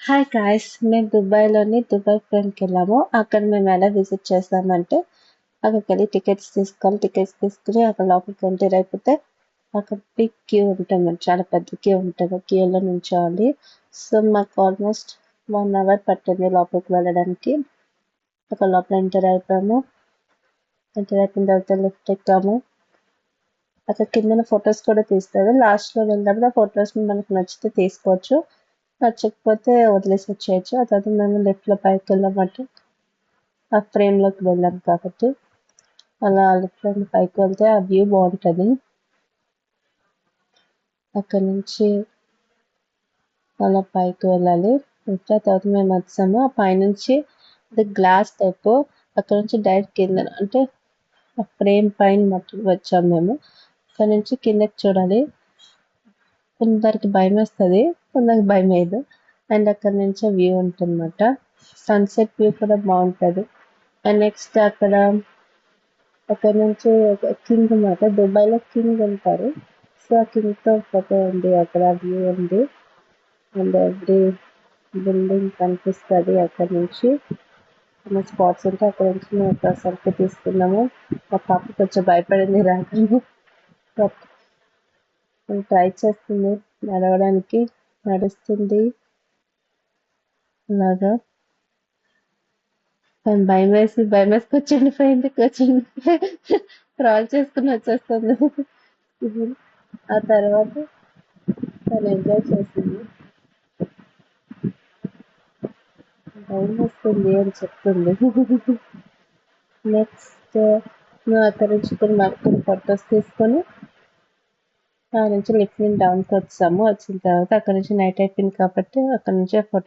Hi guys, మేము దుబాయ్లోని Dubai ఫ్రెండ్కి వెళ్ళాము. అక్కడ మేము ఎలా విజిట్ చేస్తామంటే అక్కడికి వెళ్ళి టికెట్స్ తీసుకోవాలి. టికెట్స్ తీసుకుని అక్కడ లోపలికి ఎంటర్ అయిపోతే అక్కడ బిగ్ క్యూ ఉంటుంది, చాలా పెద్ద క్యూ ఉంటుంది. క్యూలో నుంచోవాలి. సో మాకు ఆల్మోస్ట్ 1 అవర్ పట్టింది లోపలికి వెళ్ళడానికి. అక్కడ లోపల ఎంటర్ అయిపోయాము. ఎంటర్ అయిపోయిన తర్వాత లిఫ్ట్ ఎక్కాము. అక్కడ కింద ఫొటోస్ కూడా తీస్తారు. లాస్ట్లో వెళ్ళినప్పుడు ఆ ఫొటోస్ మనకు నచ్చితే తీసుకోవచ్చు, నచ్చకపోతే వదిలేసి వచ్చేయచ్చు. ఆ తర్వాత మేము లిఫ్ట్లో పైకి వెళ్ళామంటే ఆ ఫ్రేమ్లోకి వెళ్ళాం కాబట్టి అలా లిఫ్ట్లో పైకి వెళ్తే ఆ వ్యూ బాగుంటుంది. అక్కడ నుంచి అలా పైకి వెళ్ళాలి. తర్వాత మేము వచ్చాము. ఆ పైనుంచి అది గ్లాస్ టైప్, అక్కడ నుంచి డైరెక్ట్ కింద అంటే ఆ ఫ్రేమ్ పైన మట్టి వచ్చాము మేము. అక్కడ నుంచి కిందకి చూడాలి. కొందరికి భయం వేస్తుంది, కొందరికి భయం వేయదు. అండ్ అక్కడ నుంచి వ్యూ ఉంటుందన్నమాట. సన్సెట్ వ్యూ కూడా బాగుంటుంది. అండ్ నెక్స్ట్ అక్కడ నుంచి కింగ్ అన్నమాట, దుబాయ్లో కింగ్ ఉంటారు. సో ఆ కింగ్తో ఫోటో ఉంది, అక్కడ వ్యూ ఉంది. అండ్ ఎవ్రీ బిల్డింగ్ కనిపిస్తుంది. అక్కడ నుంచి స్పాట్స్ ఉంటే అక్కడ నుంచి మేము ఒక సెల్ఫీ తీసుకున్నాము. మా పాప కొంచెం భయపడింది రాగానే, బట్ ట్రై చేస్తుంది నడవడానికి, నడుస్తుంది అలాగా. భయం వేసి కూర్చుండిపోయింది. క్రాల్ చేసుకుని వచ్చేస్తుంది. ఆ తర్వాత తను ఎంజాయ్ చేసింది. భయం వస్తుంది అని చెప్తుంది. నెక్స్ట్ మేము అక్కడ నుంచి కొన్ని ఫొటోస్ తీసుకొని ఆ నుంచి లిఫ్ట్ డౌన్కి వచ్చాము. వచ్చిన తర్వాత అక్కడ నుంచి నైట్ అయిపోయింది కాబట్టి అక్కడ నుంచి ఫోటో